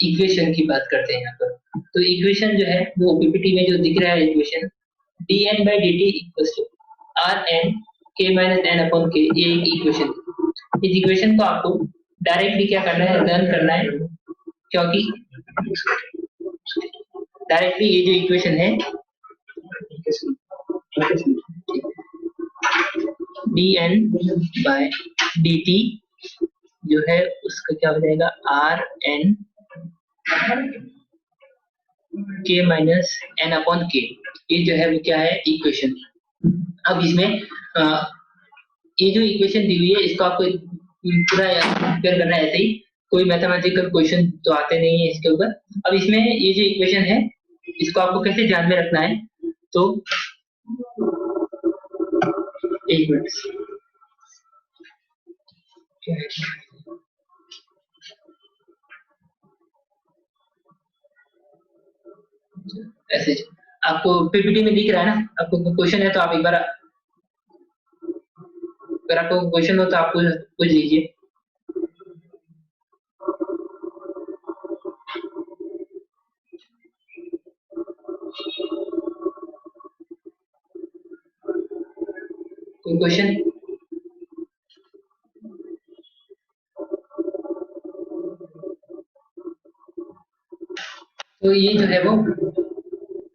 Equation की बात करते हैं यहाँ पर। तो इक्वेशन जो है वो पीपीटी में जो दिख रहा है equation dn by dt equals to rn k minus n upon k, ये एक इक्वेशन। इस इक्वेशन को आपको डायरेक्टली क्या करना है, रन करना है, क्योंकि डायरेक्टली ये जो इक्वेशन है dn by dt जो है उसका क्या हो जाएगा rn k minus n upon k, ये जो है वो क्या है इक्वेशन। अब इसमें ये जो इक्वेशन दी हुई है इसको आपको पूरा प्रिपेयर करना है, ऐसे ही कोई मैथमेटिकल क्वेश्चन तो आते नहीं है इसके ऊपर। अब इसमें ये जो इक्वेशन है इसको आपको कैसे ध्यान में रखना है, तो एक मिनट ऐसे आपको पीपीटी में दिख रहा है ना, आपको क्वेश्चन है तो आप एक बार, अगर आपको क्वेश्चन हो तो आप पूछ लीजिए। कोई क्वेश्चन? तो ये जो है वो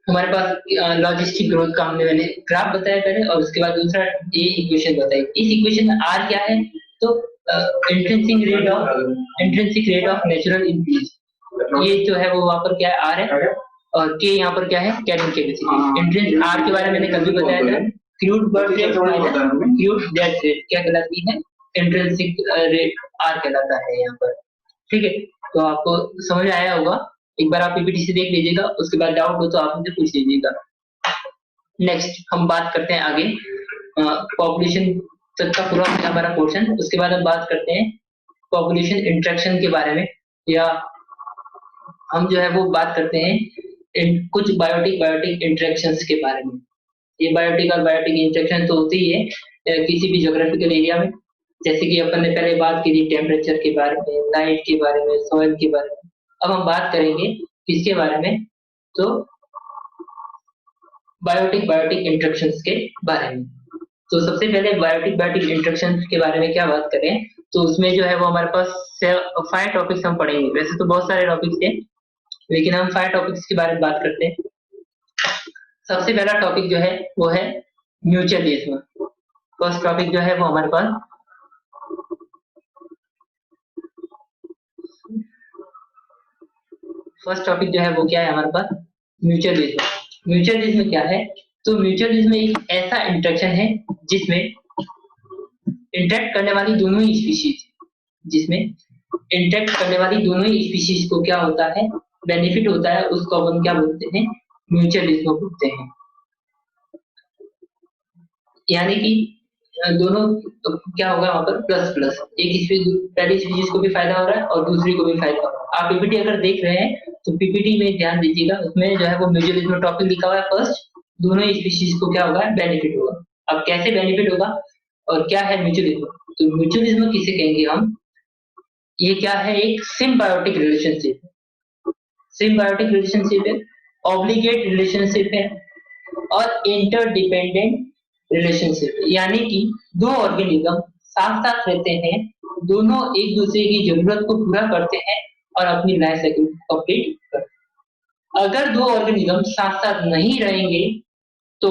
हमारे पास लॉजिस्टिक ग्रोथ का हमने मैंने ग्राफ बताया पहले, और उसके बाद दूसरा ये इक्वेशन बताई। इस इक्वेशन में आर क्या है, तो intrinsic rate of natural increase, ये जो है वो वहां पर क्या है आर है, और के यहाँ पर क्या है कैरिंग कैपेसिटी। इंट्रिंस आर के बारे में मैंने कल भी बताया था, crude birth rate minus crude death rate क्या कहलाती है, इंट्रिंसिक रेट आर कहलाता है यहाँ पर। ठीक है, तो आपको समझ आया होगा। एक बार आप पीपीटी से देख लीजिएगा, उसके बाद डाउट हो तो आप मुझे पूछ लीजिएगा। नेक्स्ट हम बात करते हैं आगे पॉपुलेशन तक का पूरा हमारा पोर्शन, उसके बाद हम बात करते हैं पॉपुलेशन इंटरेक्शन के बारे में, या हम जो है वो बात करते हैं कुछ बायोटिक इंटरेक्शंस के बारे में। ये बायोटिक और बायोटिक इंटरेक्शन तो होती ही है किसी भी ज्योग्राफिकल एरिया में, जैसे कि अपन ने पहले बात की थी टेम्परेचर के बारे में, लाइट के बारे में, सॉइल के बारे में। अब हम बात करेंगे किसके बारे में, तो बायोटिक इंटरेक्शंस के बारे में। तो सबसे पहले बायोटिक इंटरेक्शंस के बारे में क्या बात करें, तो उसमें जो है वो हमारे पास 5 टॉपिक्स हम पढ़ेंगे। वैसे तो बहुत सारे टॉपिक्स थे, लेकिन हम 5 टॉपिक्स के बारे में बात करते हैं। सबसे पहला टॉपिक जो है वो है म्यूचुअलिज्म। फर्स्ट टॉपिक जो है वो हमारे पास फर्स्ट टॉपिक जो है वो क्या है हमारे पास, म्यूचुअलिज्म। म्यूचुअलिज्म क्या है, तो म्यूचुअलिज्म एक ऐसा इंटरेक्शन है जिसमें इंटरेक्ट करने वाली दोनों ही स्पीशीज, जिसमें इंटरेक्ट करने वाली दोनों ही स्पीशीज को क्या होता है, बेनिफिट होता है, उसको अपन क्या बोलते हैं, म्यूचुअलिज्म बोलते हैं। यानी कि दोनों क्या होगा वहां पर प्लस प्लस, पहली स्पीशीज को भी फायदा हो रहा है और दूसरी को भी फायदा हो रहा है। आप पीपीटी अगर देख रहे हैं तो पीपीटी में ध्यान दीजिएगा, उसमें जो है वो म्यूचुअलिज्म टॉपिक लिखा हुआ है फर्स्ट, दोनों ही स्पीशीज को क्या होगा बेनिफिट होगा। अब कैसे बेनिफिट होगा और क्या है म्यूचुअलिज्म, तो म्यूचुअलिज्म किसे कहेंगे हम, ये क्या है एक सिम्बायोटिक रिलेशनशिप। सिम्बायोटिक रिलेशनशिप है, ऑब्लिगेट रिलेशनशिप है, और इंटरडिपेंडेंट रिलेशनशिप, यानी कि दो ऑर्गेनिज्म साथ साथ रहते हैं, दोनों एक दूसरे की जरूरत को पूरा करते हैं और अपनी लाइफ साइकिल कंप्लीट करते हैं। अगर दो ऑर्गेनिज्म साथ साथ नहीं रहेंगे तो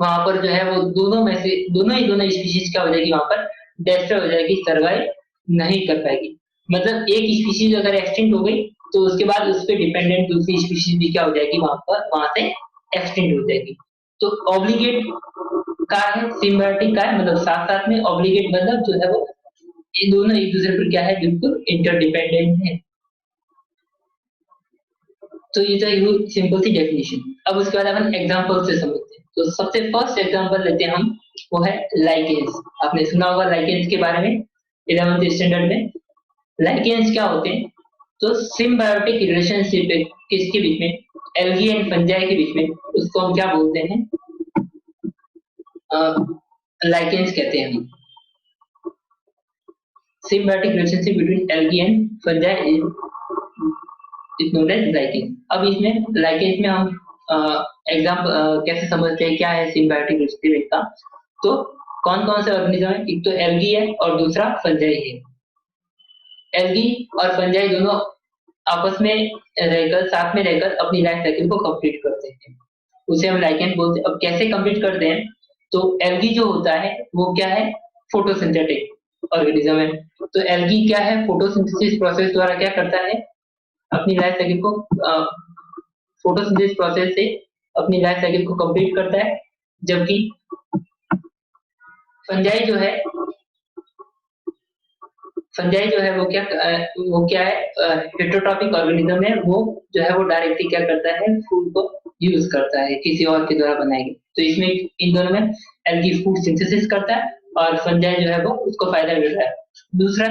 वहां पर जो है वो दोनों में से दोनों स्पीशीज क्या हो जाएगी, वहां पर डिस्ट्रॉय हो जाएगी, सर्वाइव नहीं कर पाएगी। मतलब एक स्पीशीज अगर एक्सटिंक्ट हो गई तो उसके बाद उस पर डिपेंडेंट दूसरी स्पीशीज भी क्या हो जाएगी, वहां से एक्सटिंक्ट हो जाएगी। तो ऑब्लिगेट का है, सिम्बायोटिक का है, मतलब साथ साथ में, ऑब्लिगेट मतलब जो है वो ये दोनों एक दूसरे पर क्या है बिल्कुल इंटरडिपेंडेंट है। तो ये तो सिंपल सी डेफिनेशन। अब उसके बाद अपन एग्जांपल से समझते हैं। तो सबसे फर्स्ट एग्जांपल लेते हैं हम, वो है लाइकेंस। आपने सुना होगा लाइकेंस के बारे में 11th स्टैंडर्ड में। लाइकेंस क्या होते हैं, तो सिम्बायोटिक रिलेशनशिप है किसके बीच में, एल्गी एंड फंजाई के बीच में, उसको हम क्या बोलते हैं, लाइकेंस कहते हैं हम। symbiotic relationship between algae and fungi is is known as lichens. अब इसमें लाइकेज में हम कैसे समझते हैं क्या है सिम्बायोटिक रिलेशनशिप का। तो कौन कौन से ऑर्गेनिज्म है, एक तो एल्गी है और दूसरा फंजाई है। एल्गी और फंजाई दोनों आपस में रहकर, साथ में रहकर अपनी लाइफ साइकिल को कंप्लीट करते हैं, उसे हम लाइकेन बोलते हैं। अब कैसे कंप्लीट करते हैं, तो एल्गी जो होता है वो क्या है, फोटोसिंथेटिक ऑर्गेनिज्म है। तो एल्गी क्या है, फोटोसिंथेसिस प्रोसेस द्वारा क्या करता है, अपनी लाइफ साइकिल को फोटोसिंथेसिस प्रोसेस से अपनी लाइफ साइकिल को कंप्लीट करता है। जबकि फंजाई जो है, फंजाई जो है वो क्या है, हेटेरोट्रॉपिक ऑर्गेनिज्म है। वो जो है वो डायरेक्टली क्या करता है, फूड को यूज करता है किसी और के द्वारा बनाए गए। तो इसमें इन दोनों में एल्गी फूड सिंथेसिस करता है और फंजाई जो है वो उसको फायदा मिल रहा है। दूसरा,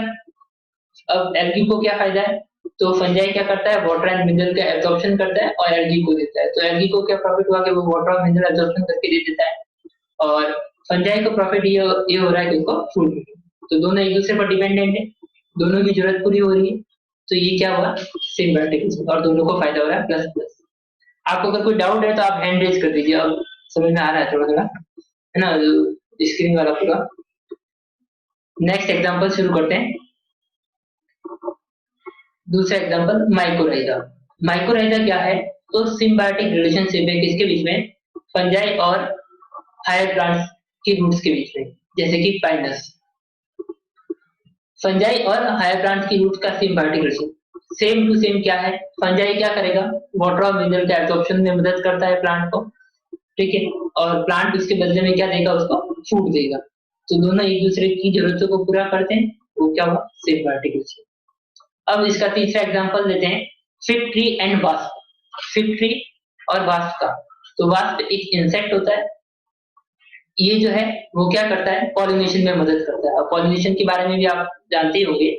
अब एल्गी को क्या फायदा है, तो फंजाई क्या करता है, वाटर एंड मिनरल का एब्जॉर्प्शन करता है और एल्गी को देता है। तो एल्गी को क्या प्रॉफिट हुआ कि वो वाटर और मिनरल एब्जॉर्प्शन करके दे देता है, और फंजाई को प्रॉफिट ये हो रहा है कि उसको फूड मिले। तो दोनों एक दूसरे पर डिपेंडेंट है, दोनों की जरूरत पूरी हो रही है। तो ये क्या हुआ, सिम्बायोटिक, और दोनों को फायदा हो रहा है, प्लस प्लस। आपको अगर कोई डाउट है तो आप हैंड रेज कर दीजिए, अब समझ में आ रहा है थोड़ा थोड़ा, है ना, स्क्रीन वाला पूरा। नेक्स्ट एग्जांपल शुरू करते हैं। दूसरा एग्जांपल माइकोराइजा। माइकोराइजा क्या है, तो सिम्बायोटिक रिलेशनशिप है किसके बीच में, फंजाई और हायर प्लांट्स की रूट्स के बीच में, जैसे कि पाइनस। फंजाई और हायर प्लांट्स की रूट्स का symbiotic relation same to same क्या है, फंजाई क्या करेगा, वाटर और मिनरल के एब्जॉर्प्शन में मदद करता है प्लांट को, ठीक है, और प्लांट उसके बदले में क्या देगा, उसको फूड देगा। तो दोनों एक दूसरे की जरूरतों को पूरा करते हैं, वो क्या हुआ, सिम्बायोटिक रिलेशन। अब इसका तीसरा एग्जांपल लेते हैं, fig tree and wasp. Fig tree और वास्प का, तो वास्प एक इंसेक्ट होता है, ये जो है वो क्या करता है, पॉलिनेशन में मदद करता है। अब पॉलिनेशन के बारे में भी आप जानते ही होंगे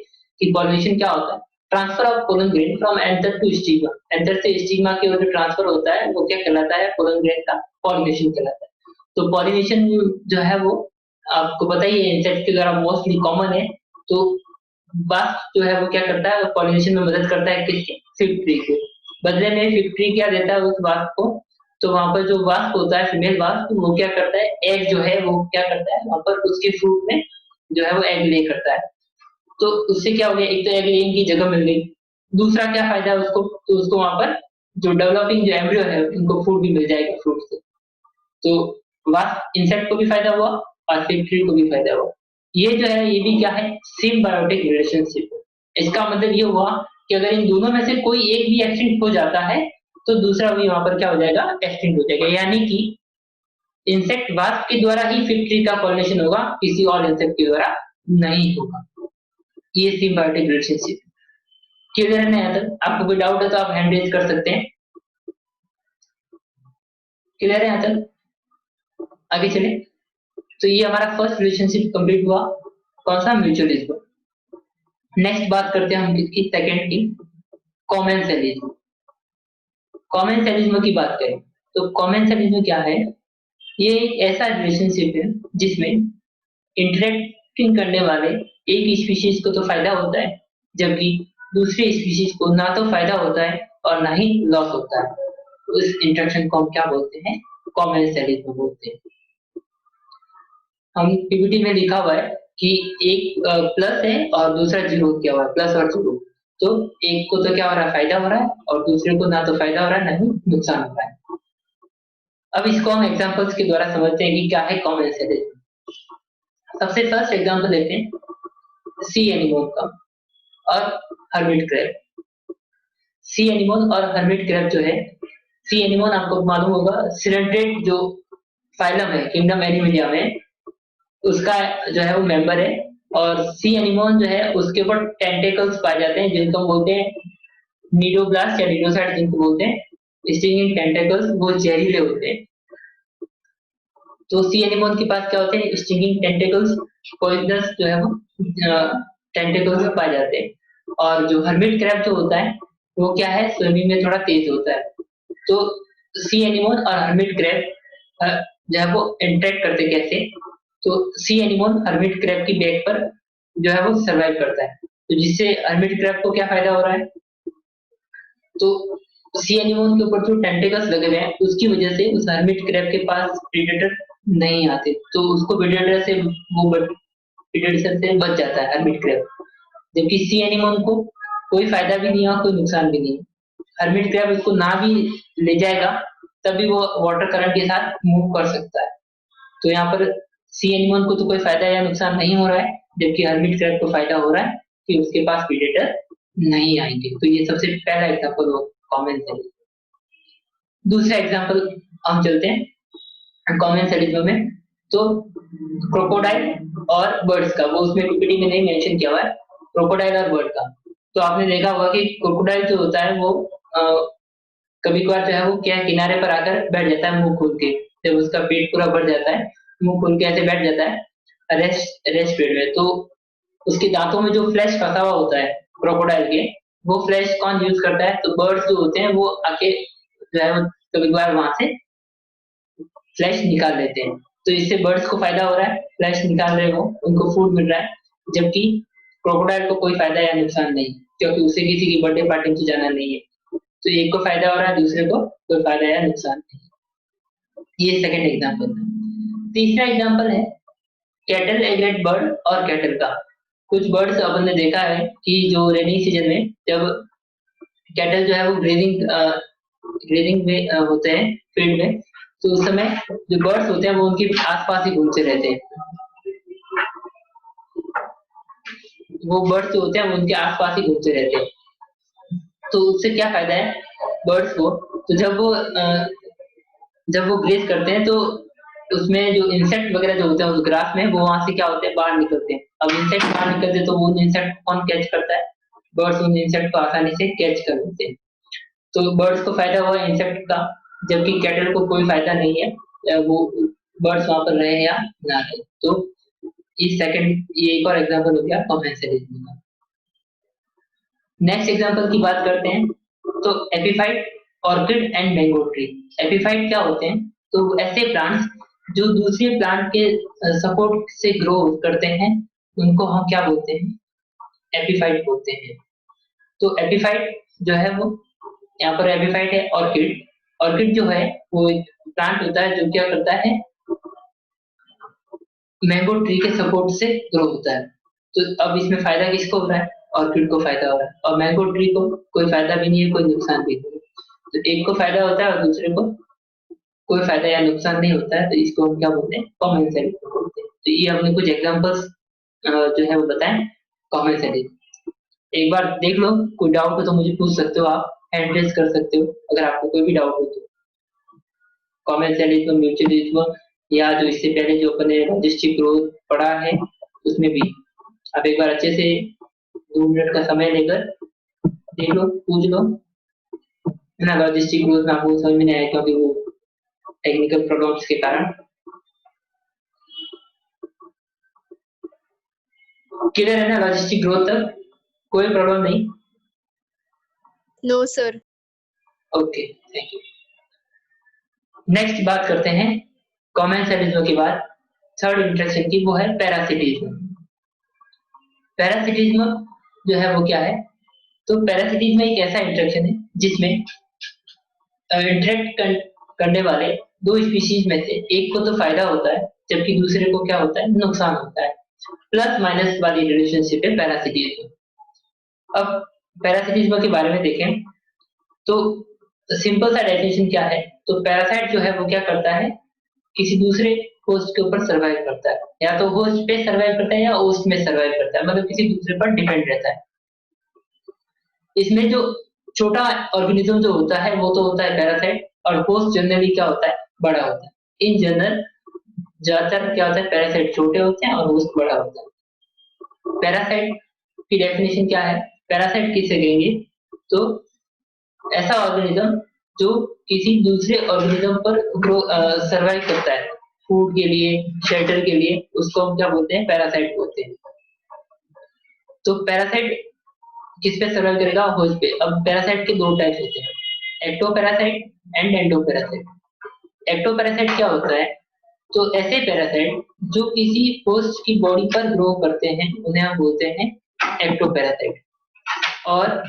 कि पॉलिनेशन क्या होता है, transfer of pollen grain from anther to stigma. Anther से स्टिग्मा की ओर ट्रांसफर होता है, वो क्या कहलाता है, पोलन ग्रेन का पॉलिनेशन कहलाता है। तो पॉलिनेशन जो है वो आपको पता ही है, इंसेक्ट के द्वारा मोस्टली कॉमन है। तो वास्प जो है वो क्या करता है, पॉलिनेशन में मदद करता है किसके, फिग ट्री के। बदले में फिग ट्री क्या देता है उस वास्प को, तो वहां पर जो वास्प होता है, फीमेल वास्प, वो क्या करता है, एग जो है वो क्या करता है, वहां पर उसके फ्रूट में जो है वो एग ले करता है। तो उससे क्या हो गया, एक तो एग लेइंग की जगह मिल गई, दूसरा क्या फायदा है उसको, तो उसको वहां पर जो डेवलपिंग जो एम्ब्रियो है उनको फूड भी मिल जाएगा फ्रूट से। तो वास्प इंसेक्ट को भी फायदा हुआ और फिग ट्री को भी फायदा हुआ। ये जो है ये भी क्या है, सिम्बायोटिक रिलेशनशिप है। इसका मतलब ये हुआ कि अगर इन दोनों में से कोई एक भी एक्सटिंक्ट हो जाता है तो दूसरा भी वहां पर क्या हो जाएगा, एक्सटिंक्ट हो जाएगा। यानी कि इंसेक्ट वास्प के द्वारा ही फिग ट्री का पॉलिनेशन होगा, किसी और इंसेक्ट के द्वारा नहीं होगा। ये सिम्बायोटिक रिलेशनशिप क्लियर है ना। यहाँ तक आपको कोई डाउट है तो आप हैंड रेज कर सकते हैं। क्लियर है यहाँ तक, आगे चले। तो ये हमारा फर्स्ट रिलेशनशिप कंप्लीट हुआ, कौन सा, म्यूचुअलिज्म। नेक्स्ट बात करते हैं हम किसकी, सेकंड की, कॉमेंसलिज्म। कॉमेंसलिज्म की बात करें तो कॉमेंसलिज्म क्या है, ये एक ऐसा रिलेशनशिप है जिसमें इंटरेक्टिंग करने वाले एक स्पीशीज को तो फायदा होता है, जबकि दूसरी स्पीशीज को ना तो फायदा होता है और ना ही लॉस होता है। तो इस इंटरेक्शन को हम क्या बोलते हैं, कॉमेंसलिज्म बोलते हैं। हम पीपीटी में लिखा हुआ है कि एक प्लस है और दूसरा जीरो किया हुआ है, प्लस और जीरो। तो एक को तो क्या हो रहा है, फायदा हो रहा है, और दूसरे को ना तो फायदा हो रहा है ना ही नुकसान हो रहा है। अब इसको हम एग्जांपल्स के द्वारा समझते हैं कि क्या है कॉमेंसलिज्म। सबसे फर्स्ट एग्जांपल लेते हैं सी एनिमोन का और हर्मिट क्रैब। सी एनिमोन और हर्मिट क्रैब जो है, सी एनिमोन आपको मालूम होगा सिरेंट्रेट जो फाइलम है किंगडम एनिमिलिया में, उसका जो है वो मेंबर है। और सी एनिमोन जो है उसके ऊपर टेंटेकल्स पाए जाते हैं जिनको हम बोलते हैं नीडोब्लास्ट या नीडोसाइट जिनको बोलते हैं, स्टिंगिंग टेंटेकल्स, वो जहरीले होते हैं। तो सी एनिमोन के पास क्या होते हैं, स्टिंगिंग टेंटेकल्स, पॉइजनस जो है वो टेंटेकल्स पाए जाते हैं। और जो हर्मिट क्रैब जो होता है वो क्या है, स्विमिंग में थोड़ा तेज होता है। तो सी एनिमोन और हर्मिट क्रैब जो है वो इंटरेक्ट करते कैसे, तो सी एनिमोन हर्मिट क्रैब की बैक पर जो है वो सर्वाइव करता है। तो जिससे हर्मिट क्रैब को क्या फायदा हो रहा है, तो सी एनिमोन के ऊपर जो टेंटिकल्स लगे हुए हैं उसकी वजह से उस हर्मिट क्रैब के पास प्रीडेटर नहीं आते, तो उसको प्रीडेटर से वो प्रीडेटर से बच जाता है हर्मिट क्रैब। जबकि सी एनिमोन को कोई फायदा भी नहीं है और कोई नुकसान भी नहीं है। हर्मिट क्रैब उसको ना भी ले जाएगा तभी वो वाटर करंट के साथ मूव कर सकता है। तो यहाँ पर सी एनिमल को तो कोई फायदा या नुकसान नहीं हो रहा है, जबकि हर्मिट क्रैब को फायदा हो रहा है कि उसके पास प्रीडेटर नहीं आएंगे। तो ये सबसे पहला एग्जांपल हो कॉमन सेलिज्म। दूसरा एग्जांपल हम चलते हैं कॉमन सेलिज्म में। तो क्रोकोडाइल और बर्ड्स का, वो उसमें पीपीटी में नहीं मेंशन किया हुआ है, क्रोकोडाइल और बर्ड का। तो आपने देखा होगा कि क्रोकोडाइल जो होता है वो कभी कभार जो है वो क्या किनारे पर आकर बैठ जाता है मुंह खोल के, जब उसका पेट पूरा भर जाता है मुंह खोल के ऐसे बैठ जाता है रेस्ट पीरियड में। तो उसके दांतों में जो फ्लैश फंसा हुआ होता है क्रोकोडाइल के, वो फ्लैश कौन यूज करता है? तो बर्ड्स जो होते हैं वो आके जो है वो कभी कभार वहां से फ्लैश निकाल लेते हैं। तो इससे बर्ड्स को फायदा हो रहा है, फ्लैश निकाल रहे हो, उनको फूड मिल रहा है। जबकि क्रोकोडाइल को कोई फायदा या नुकसान नहीं, क्योंकि उसे किसी की बर्थडे पार्टी में जाना नहीं है। तो एक को फायदा हो रहा है, दूसरे को कोई फायदा या नुकसान नहीं। ये सेकंड एग्जांपल है। तीसरा एग्जांपल है कैटल एग्रेट बर्ड और कैटल का। कुछ बर्ड्स अपन ने देखा है कि जो रेनी सीजन में जब कैटल जो है वो ग्रेजिंग में होते हैं फील्ड में, तो उस समय जो बर्ड्स होते हैं वो उनके आसपास ही घूमते रहते हैं। वो बर्ड्स जो होते हैं वो उनके आसपास ही घूमते रहते हैं। तो उससे क्या फायदा है बर्ड्स को? तो जब वो ग्रेज करते हैं तो उसमें जो इंसेक्ट वगैरह जो होते हैं उस ग्रास में, वो वहां से क्या होते हैं बाहर निकलते हैं। अब इंसेक्ट बाहर निकलते हैं तो वो उन इंसेक्ट कौन कैच करता है? बर्ड्स उन इंसेक्ट को आसानी से कैच कर लेते हैं। तो बर्ड्स को फायदा हुआ इंसेक्ट का, जबकि कैटल को कोई फायदा नहीं है, वो बर्ड्स वहां पर रहे या ना रहे। तो ये एक और एग्जांपल हो गया कॉमेंसरिज्म का। नेक्स्ट एग्जांपल की बात करते हैं तो epiphyte, orchid and mango tree. Epiphyte क्या होते हैं? तो ऐसे प्लांट्स जो दूसरे प्लांट के सपोर्ट से ग्रो करते हैं, उनको हम क्या बोलते हैं? एपिफाइट बोलते हैं। तो एपिफाइट जो है वो, यहाँ पर एपिफाइट है ऑर्किड। ऑर्किड जो है वो एक प्लांट होता है जो क्या करता है, मैंगो ट्री के सपोर्ट से ग्रो होता है। तो अब इसमें फायदा किसको हो रहा है? ऑर्किड को फायदा हो रहा है, और मैंगो ट्री को कोई फायदा भी नहीं है, कोई नुकसान भी नहीं है। तो एक को फायदा होता है और दूसरे को कोई फायदा या नुकसान नहीं होता है। तो इसको हम क्या बोलते हैं? कॉमेंसरिज्म बोलते हैं। तो ये हमने कुछ एग्जांपल्स जो है वो बताएं कॉमेंसरिज्म। एक बार देख लो, कोई डाउट हो तो मुझे पूछ सकते हो, आप हैंड रेज कर सकते हो अगर आपको कोई भी डाउट हो तो। कॉमेंसरिज्म, म्यूचुअलिज्म, या जो इससे पहले जो अपने लॉजिस्टिक ग्रोथ पढ़ा है उसमें भी आप एक बार अच्छे से 2 मिनट का समय लेकर देख लो, पूछ लो, है ना। लॉजिस्टिक ग्रोथ में आपको समझ में नहीं आया क्योंकि वो टेक्निकल प्रॉब्लम्स के कारण। क्लियर है ना लॉजिस्टिक ग्रोथ तक? कोई प्रॉब्लम नहीं? No sir. Okay, thank you. Next बात करते हैं कॉमेंसरिज्म के बाद थर्ड इंटरेक्शन की, वो है पैरासिटिज्म। पैरासिटिज्म जो है वो क्या है? तो पैरासिटिज्म एक ऐसा इंटरेक्शन है जिसमें इंटरेक्ट करने वाले दो स्पीशीज में से एक को तो फायदा होता है, जबकि दूसरे को क्या होता है? नुकसान होता है। प्लस माइनस वाली रिलेशनशिप है पैरासिटिज्म। अब पैरासिटिज्म के बारे में देखें तो सिंपल सा डेफिनेशन क्या है? तो पैरासाइट जो है वो क्या करता है? किसी दूसरे होस्ट के ऊपर सर्वाइव करता है, या तो होस्ट पे सर्वाइव करता है या होस्ट में सर्वाइव करता है, मतलब किसी दूसरे पर डिपेंड रहता है। इसमें जो छोटा ऑर्गेनिज्म जो होता है वो तो होता है पैरासाइट, और होस्ट जनरली क्या होता है? बड़ा होता है। इन जनरल ज्यादातर क्या होता है? पैरासाइट छोटे होते हैं और होस्ट बड़ा होता है। पैरासाइट की डेफिनेशन क्या है? पैरासाइट किसे कहेंगे? तो ऐसा ऑर्गेनिज्म जो किसी दूसरे ऑर्गेनिज्म पर सर्वाइव करता है फूड के लिए, शेल्टर के लिए, उसको हम क्या बोलते हैं? पैरासाइट बोलते हैं। तो पैरासाइट किस पे सर्वाइव करेगा? होस्ट पे। अब पैरासाइट के दो टाइप्स होते हैं, एक्टोपैरासाइट एंड एंडोपैरासाइट। एक्टोपैरासाइट क्या होता है? तो ऐसे पैरासाइट जो किसी होस्ट की बॉडी पर ग्रो करते हैं उन्हें हम बोलते हैं एक्टोपैरासाइट। और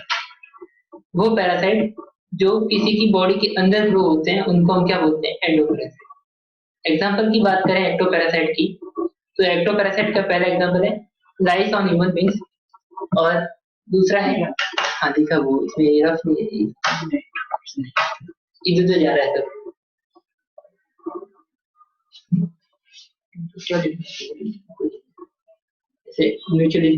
वो पैरासाइट जो किसी की बॉडी के अंदर ग्रो होते हैं उनको हम क्या बोलते हैं? एंडोपैरासाइट। एग्जाम्पल की बात करें एक्टोपैरासाइट की, तो एक्टोपैरासाइट का पहला एग्जाम्पल है लाइस ऑन ह्यूमन बींग्स, और दूसरा है हाथी का वो, इसमें रफ नहीं है, इधर तो जा रहा है सब। जैसे म्यूचुअली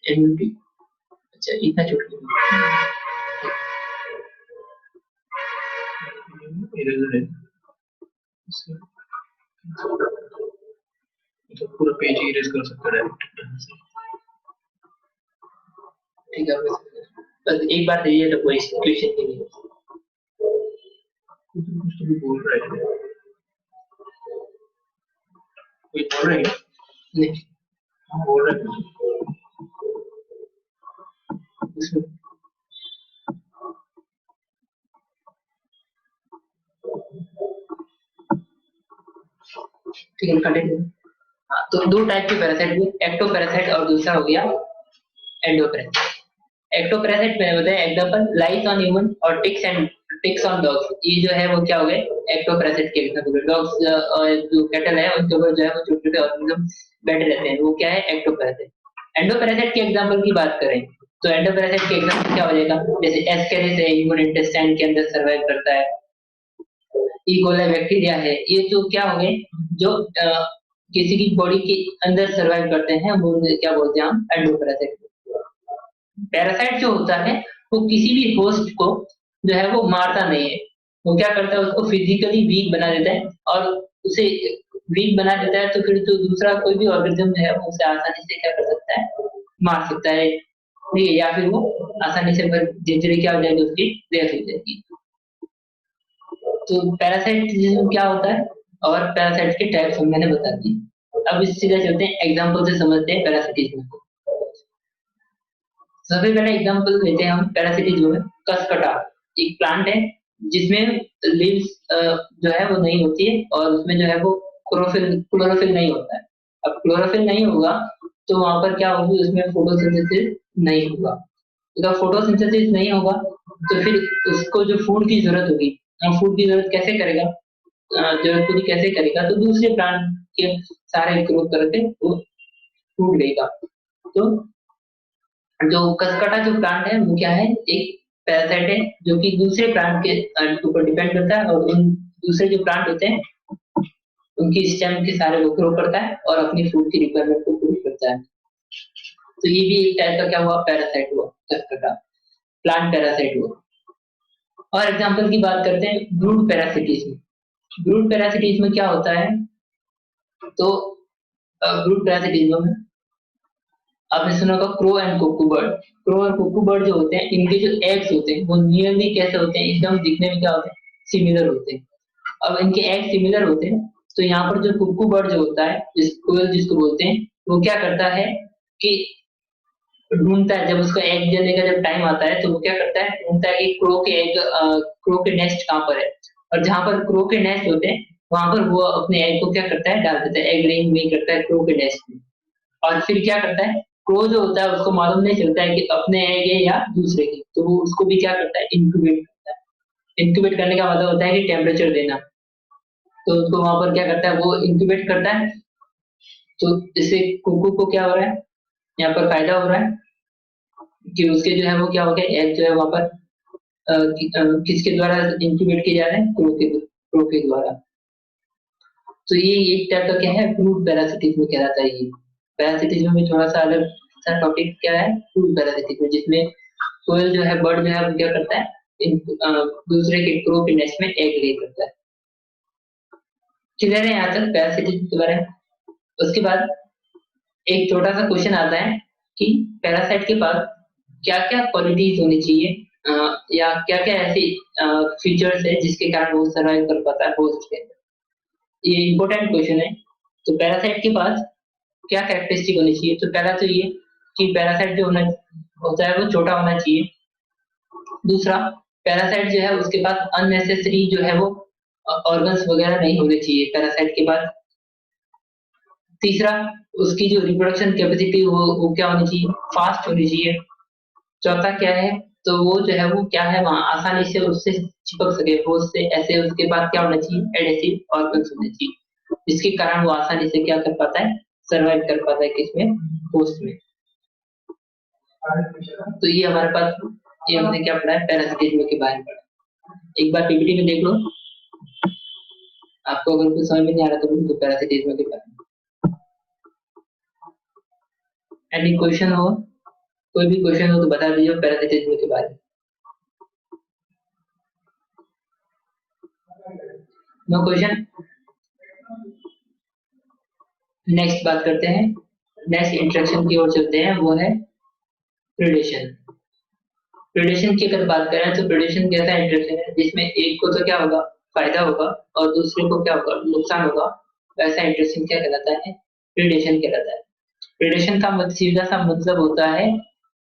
एम्यूटी, अच्छा इतना छोटा तो पूरा पेज ही इरेज कर सकता है ठीक है, बस एक बार दीजिए तो कोई क्वेश्चन के लिए कुछ तो भी बोल रहा है, कोई बोल रहा है नहीं, हम बोल रहे हैं ठीक है कंटिन्यू। हाँ, तो दो टाइप के पैरासाइट हुए, एक्टोपैरासाइट और दूसरा हो गया एंडोपैरासाइट। एक्टोपैरासाइट मैंने बताया एग्जांपल लाइस ऑन ह्यूमन और टिक्स ऑन डॉग्स, ये जो है वो क्या हो गए? एक्टोपैरासाइट के एग्जांपल। डॉग्स जो कैटल है उनके ऊपर जो है वो छोटे छोटे ऑर्गेनिज्म बैठे रहते हैं, वो क्या है? एक्टोपैरासाइट। एंडोपैरासाइट के एग्जांपल की बात करें तो एंडोपैरासाइट के एग्जांपल क्या हो जाएगा? जैसे एस्केरिस है, ह्यूमन इंटेस्टाइन के अंदर सर्वाइव करता है। इकोलाई बैक्टीरिया है, ये तो क्या हो गए जो किसी की बॉडी के अंदर सर्वाइव करते हैं, वो क्या बोलते हैं हम? एंडोपैरासाइट। पैरासाइट जो होता है वो किसी भी होस्ट को जो है वो मारता नहीं है, वो क्या करता है? उसको फिजिकली वीक बना देता है, और उसे वीक बना देता है तो फिर तो दूसरा कोई भी ऑर्गेनिज्म है वो उसे आसानी से क्या कर सकता है? मार सकता है, ठीक है, या फिर वो आसानी से इंजरी क्या हो जाएगी? उसकी डेथ हो जाएगी। तो पैरासाइटिज्म क्या होता है और पैरासाइट के टाइप्स मैंने बता दी। अब इस सीधा चलते हैं एग्जांपल से समझते हैं पैरासिटिज्म को। सबसे पहले एग्जांपल लेते हैं हम पैरासिटिज्म में। कसकटा एक प्लांट है जिसमें लीव्स जो है वो नहीं होती है, और उसमें जो है वो क्लोरोफिल नहीं होता है। अब क्लोरोफिल नहीं होगा तो वहां पर क्या होगी? उसमें फोटोसिंथेसिस नहीं होगा। जब फोटोसिंथेसिस नहीं होगा तो फिर उसको जो फूड की जरूरत होगी, फूड की जरूरत कैसे करेगा? जरूरत पूरी कैसे करेगा? तो दूसरे प्लांट के सारे ग्रोथ करके वो फूड लेगा। तो जो कसकटा जो प्लांट है वो क्या है? एक पैरासाइट है जो कि दूसरे प्लांट के ऊपर डिपेंड करता है, और उन दूसरे जो प्लांट होते हैं उनकी स्टेम के सारे वो ग्रो करता है और अपनी फूड की रिक्वायरमेंट को पूरी करता है। तो ये भी एक टाइप का क्या हुआ? पैरासाइट हुआ, कसकटा प्लांट पैरासाइट हुआ। और एग्जांपल की बात करते हैं ब्रूड पैरासिटिज्म। ब्रूड पैरासिटिज्म में क्या होता है? तो ब्रूड पैरासिटिज्म में आपने सुना होगा crow and cuckoo bird. Crow और कोकू बर्ड जो होते हैं इनके जो एग्स होते हैं वो नियरली कैसे होते हैं? एकदम दिखने में क्या होते हैं? सिमिलर होते हैं। अब इनके एग सिमिलर होते हैं तो यहाँ पर जो कुक्कू बर्ड जो होता है, कोयल जिसको बोलते हैं, वो क्या करता है कि ढूंढता है, जब उसका एग देने का जब टाइम आता है तो वो क्या करता है? ढूंढता है कि क्रो के नेस्ट कहाँ पर है, और जहां पर क्रो के नेस्ट होते हैं वहां पर वो अपने एग को क्या करता है? डाल देता है, एग लेइंग नहीं करता है क्रो के नेस्ट में। और फिर क्या करता है? क्रो जो होता है उसको मालूम नहीं चलता है कि अपने एग है या दूसरे के, तो वो उसको भी क्या करता है? इंक्यूबेट करता है। इंक्यूबेट करने का मतलब होता है कि टेम्परेचर देना। तो उसको वहां पर क्या करता है? वो इंक्यूबेट करता है। तो इससे कुकू को क्या हो रहा है? यहाँ पर फायदा हो रहा है कि उसके जो है वो क्या हो गया? एग जो है वहां पर किसके द्वारा इंक्यूबेट किए जा रहे हैं? क्रो के द्वारा। तो ये एक टाइप का क्या है? फ्रूट पैरासिटिज्म कहलाता है। ये पैरासिटिज्म में थोड़ा सा अलग सा टॉपिक क्या है? फ्रूट पैरासिटिज्म, जिसमें कोयल जो है, बर्ड जो है वो क्या करता है? दूसरे के क्रो के नेस्ट में एग ले करता है। क्लियर है यहाँ तक पैरासिटिज्म के बारे में? उसके बाद एक छोटा सा क्वेश्चन आता है कि पैरासाइट के पास क्या क्या क्वालिटीज होनी चाहिए, या क्या क्या ऐसी फीचर्स है जिसके कारण वो सर्वाइव कर पाता है होस्ट के अंदर? ये इंपॉर्टेंट क्वेश्चन है। तो पैरासाइट के पास क्या कैरेक्टरिस्टिक होनी चाहिए? तो पहला तो ये कि पैरासाइट जो होना होता है वो छोटा होना चाहिए। दूसरा, पैरासाइट जो है उसके पास अननेसेसरी जो है वो ऑर्गन्स वगैरह नहीं होने चाहिए पैरासाइट के पास। तीसरा, उसकी जो रिप्रोडक्शन कैपेसिटी वो क्या होनी चाहिए, फास्ट होनी चाहिए। चौथा क्या है, तो वो जो है वो क्या है, वहां आसानी से उससे चिपक सके ठोस से, ऐसे उसके पास क्या होना चाहिए, एडेसिव ऑर्गन्स होने चाहिए, जिसके कारण वो आसानी से क्या कर पाता है, सर्वाइव कर पाता है किसमें, ठोस में। तो ये हमारे पास, ये हमने क्या पढ़ा है, पैरासिटिज्म के बारे में पढ़ा। एक बार पीपीटी में देख लो, आपको अगर कुछ समझ में नहीं आ रहा तो बिल्कुल पैरासिटिज्म के बारे में। एनी क्वेश्चन हो, कोई भी क्वेश्चन हो तो बता दीजिए पैरासिटिज्म के बारे में। No question. नेक्स्ट बात करते हैं, नेक्स्ट इंट्रैक्शन की ओर चलते हैं, वो है प्रेडेशन। प्रेडेशन की अगर बात करें तो प्रेडेशन कैसा इंट्रैक्शन है जिसमें एक को तो क्या होगा, फायदा होगा और दूसरे को क्या होगा, नुकसान होगा। वैसा इंट्रैक्शन क्या कहलाता है, प्रेडेशन कहलाता है। प्रेडेशन का सीधा सा मतलब होता है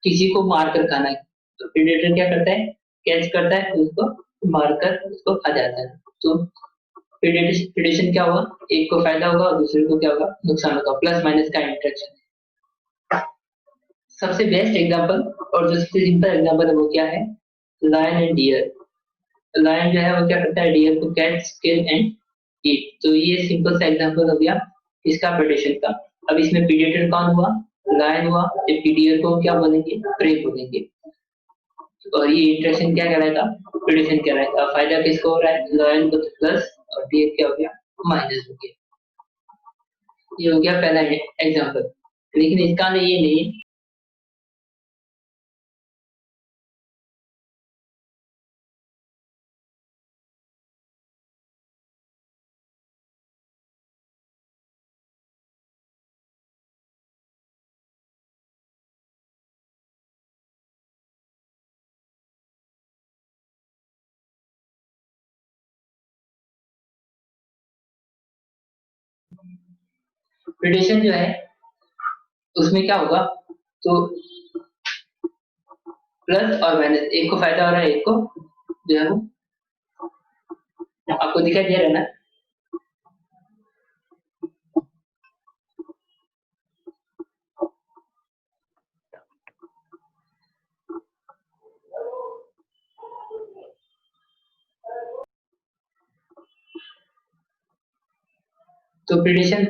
किसी को मार कर खाना। तो प्रेडेटर क्या करता है, कैच करता है उसको, मारकर उसको खा जाता है। तो प्रेडेशन क्या होगा, एक को फायदा होगा और दूसरे को क्या होगा, नुकसान होगा। प्लस माइनस का इंट्रैक्शन। सबसे बेस्ट एग्जांपल और जो सबसे सिंपल एग्जांपल है वो क्या है, लायन एंड डियर। लायन जो है वो क्या करता है, डियर को कैच, किल एंड ईट। तो ये सिंपल सा एग्जांपल हो गया इसका, प्रेडेशन का। अब इसमें प्रीडेटर कौन हुआ, लायन हुआ, जबकि डियर को क्या बोलेंगे, प्रे बोलेंगे। और ये इंट्रैक्शन क्या कहलाएगा, प्रेडेशन कहलाएगा। फायदा किसको हो रहा है, लायन को प्लस और डियर क्या हो गया, माइनस हो गया। ये हो गया पहला एग्जांपल। लेकिन इसका ये नहीं, प्रेडेशन जो है उसमें क्या होगा, तो प्लस और माइनस, एक को फायदा हो रहा है, एक को जो है वो, आपको दिखाई दे रहा है ना। तो प्रेडिशन,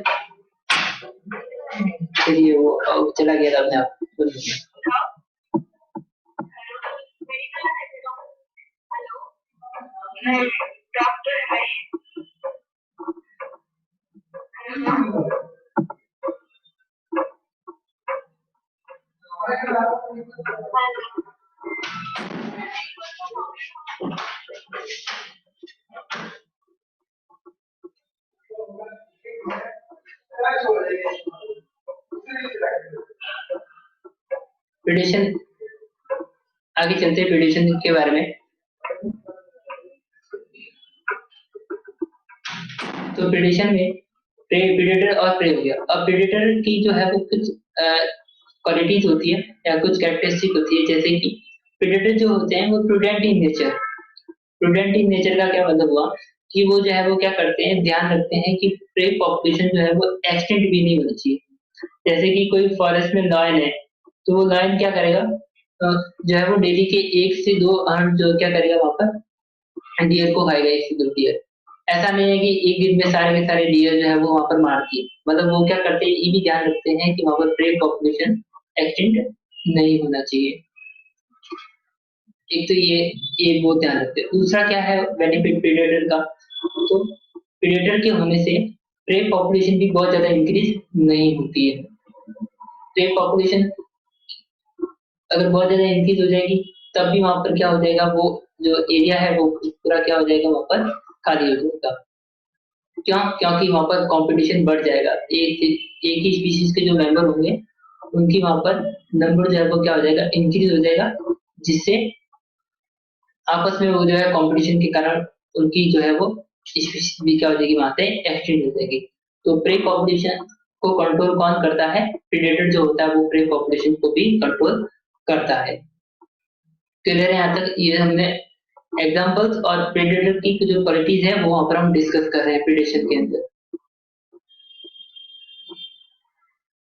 चलिए वो चला गया था अपने आप। प्रेडिशन, आगे चलते हैं प्रेडिशन के बारे में। तो प्रेडिशन में प्रेडेटर और प्रे हो गया। अब प्रेडेटर की जो है वो कुछ क्वालिटीज होती है या कुछ कैरेक्टरिस्टिक होती है, जैसे कि प्रेडेटर जो होते हैं वो prudent in nature. Prudent in nature का क्या मतलब हुआ कि वो जो है वो क्या करते हैं, ध्यान रखते हैं कि प्रे पॉपुलेशन जो है वो एक्सटेंट भी नहीं होनी चाहिए। जैसे कि कोई फॉरेस्ट में लायन है, तो वो लायन क्या करेगा, जो है वो डेली के 1 से 2 हंट जो क्या करेगा वहां पर डियर को खाएगा, 1 से 2 डियर। ऐसा नहीं है कि एक दिन में सारे के सारे डियर जो है वो वहां पर मार दिए। मतलब वो क्या करते हैं, ये भी ध्यान रखते हैं कि वहां पर प्रे पॉपुलेशन एक्सटेंट नहीं होना चाहिए। एक तो ये बहुत ध्यान रखते हैं। दूसरा क्या है बेनिफिट प्रेडेटर का, तो प्रेडेटर के होने से प्रे पॉपुलेशन भी बहुत ज्यादा इंक्रीज नहीं होती है। प्रे पॉपुलेशन अगर बहुत ज्यादा इंक्रीज हो जाएगी तब भी वहां पर क्या हो जाएगा, वो जो एरिया है वो पूरा क्या हो जाएगा, वहां पर खाली हो जाएगा। क्यों, क्योंकि वहां पर कंपटीशन बढ़ जाएगा। एक ही स्पीशीज के जो मेंबर होंगे उनकी वहां पर नंबर जो है वो क्या हो जाएगा, इंक्रीज हो जाएगा, जिससे आपस में वो जो है कंपटीशन के कारण उनकी जो है वो स्पीशीज भी क्या हो जाएगी, वहां से एक्सटेंड हो जाएगी। तो प्रे पॉपुलेशन को कंट्रोल कौन करता है, प्रेडेटर जो होता है वो प्रे पॉपुलेशन को भी कंट्रोल करता है। क्लियर है यहाँ तक, ये हमने एग्जांपल्स और प्रेडेटर की जो क्वालिटीज है वो वहां पर हम डिस्कस कर रहे हैं प्रेडेशन के अंदर।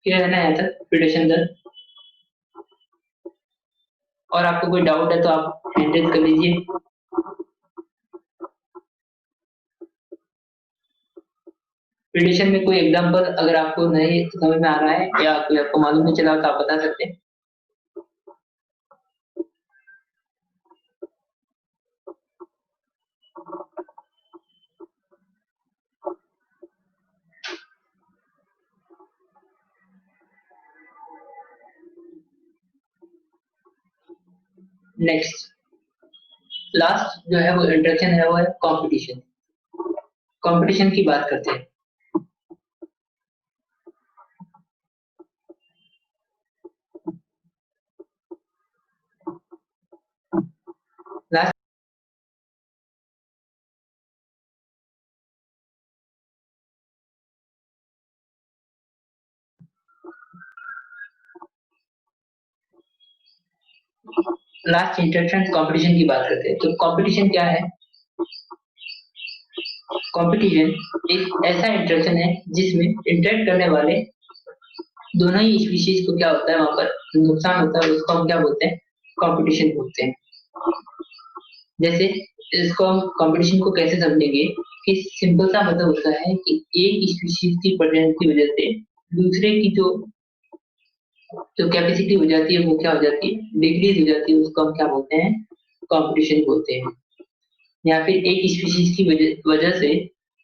क्लियर है ना यहाँ तक प्रिडिक्शन दर? और आपको कोई डाउट है तो आप हैंड रेज कर लीजिए। प्रिडिक्शन में कोई एग्जांपल अगर आपको नहीं समझ में आ रहा है या कोई आपको मालूम नहीं चला तो आप बता सकते हैं। नेक्स्ट लास्ट जो है वो इंट्रोडक्शन है, वो है कंपटीशन। कंपटीशन की बात करते हैं। लास्ट लास्ट इंट्रोडक्शन कंपटीशन की बात करते हैं। तो कंपटीशन क्या है? कंपटीशन एक ऐसा इंट्रोडक्शन है जिसमें इंटरेक्ट करने वाले दोनों ही स्पीशीज को क्या होता है, वहां पर नुकसान होता है, उसको हम क्या बोलते हैं? कंपटीशन बोलते हैं। जैसे इसको हम कंपटीशन को कैसे समझेंगे कि सिंपल सा मतलब होता है कि एक स्पीशीज की प्रेजेंस की वजह से दूसरे की जो जो कैपेसिटी हो जाती है वो क्या हो जाती है? डिक्रीज हो जाती है, उसको हम क्या बोलते हैं? कंपटीशन बोलते हैं। या फिर एक स्पीशीज की वजह से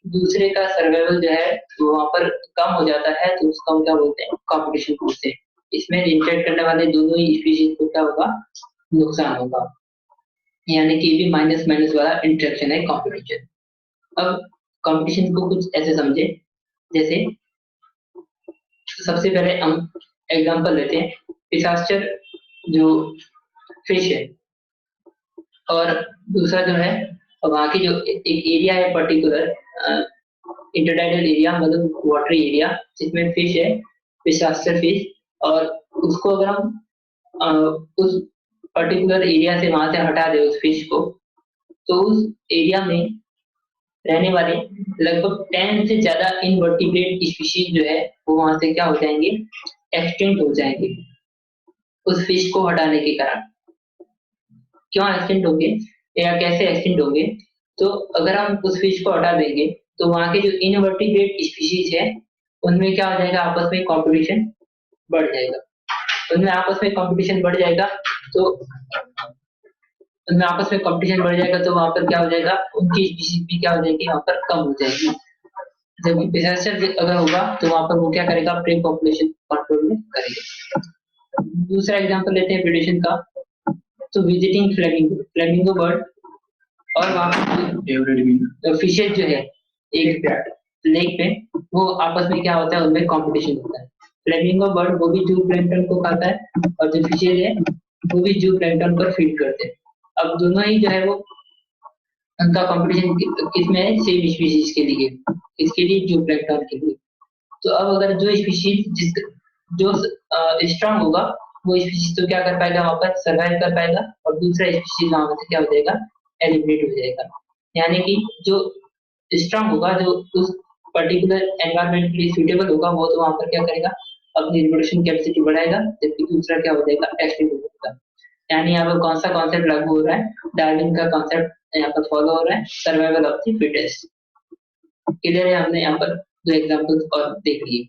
दूसरे का सर्वाइवल जो है वो वहां पर कम हो जाता है, तो उसको हम क्या बोलते हैं? कंपटीशन बोलते हैं। इसमें इंटरेक्ट करने वाले दोनों ही स्पीशीज को क्या होगा? नुकसान होगा। यानी कि भी माइनस माइनस वाला इंटरेक्शन है कंपटीशन। अब कंपटीशन को कुछ ऐसे समझे, जैसे सबसे पहले हम एग्जांपल लेते हैं पिशाचर जो फिश है, और दूसरा जो है वहाँ की जो एक एरिया है पर्टिकुलर इंटरटाइडल एरिया, मतलब वाटरी एरिया जिसमें फिश है, पिशाचर फिश। और उसको अगर हम अ, उस पर्टिकुलर एरिया से वहां से हटा दे उस फिश को, तो उस एरिया में रहने वाले लगभग 10 से ज्यादा इनवर्टिब्रेट स्पीशीज जो है वो वहां से क्या हो जाएंगे? एक्सटिंक्ट हो जाएंगे उस फिश को हटाने के कारण। क्यों एक्सटिंक्ट होंगे या कैसे एक्सटिंक्ट होंगे? तो अगर हम उस फिश को हटा देंगे तो वहां के जो इनवर्टिब्रेट स्पीशीज है उनमें क्या हो जाएगा? आपस में कंपटीशन बढ़ जाएगा। उनमें आपस में कंपटीशन बढ़ जाएगा तो उनमें आपस में कंपटीशन बढ़ जाएगा तो वहां पर क्या हो जाएगा? उनकी स्पीशीज भी क्या हो जाएगी? वहां पर कम हो जाएगी। जबकि डिजास्टर अगर होगा तो वहां पर वो क्या करेगा? प्री पॉपुलेशन कंट्रोल में करेगा। दूसरा एग्जांपल लेते हैं प्रेडेशन का। तो विजिटिंग फ्लेमिंगो फ्लेमिंगो बर्ड और वहां फिशेज जो है एक लेक पे, वो आपस में क्या होता है? उनमें कंपटीशन होता है। फ्लेमिंगो बर्ड वो भी जू प्लैंक्टन को खाता है और जो फिशेज है वो भी जू प्लैंक्टन पर फीड करते हैं। अब दोनों ही जो है वो उनका कंपटीशन किसमें है? सेम स्पीशीज के लिए, इसके लिए जू प्लैंक्टन के लिए। तो अब अगर जो स्पीशीज जो स्ट्रांग होगा वो स्पीशीज तो क्या कर पाएगा? वहां पर सर्वाइव कर पाएगा, और दूसरा स्पीशीज वहां से क्या हो जाएगा? एलिमिनेट हो जाएगा। यानी कि जो स्ट्रांग होगा, जो उस पर्टिकुलर एनवायरनमेंट के लिए सुटेबल होगा, वो तो वहां पर क्या करेगा? अपनी रिप्रोडक्शन कैपेसिटी बढ़ाएगा, जबकि दूसरा क्या हो जाएगा? एक्सटिंक्ट हो जाएगा। यानी यहाँ पर कौन सा कॉन्सेप्ट लागू हो रहा है? डार्विन का कॉन्सेप्ट यहाँ पर फॉलो हो रहा है, survival of the fittest. Clear है? हमने यहाँ पर दो एग्जांपल्स और देख लिए।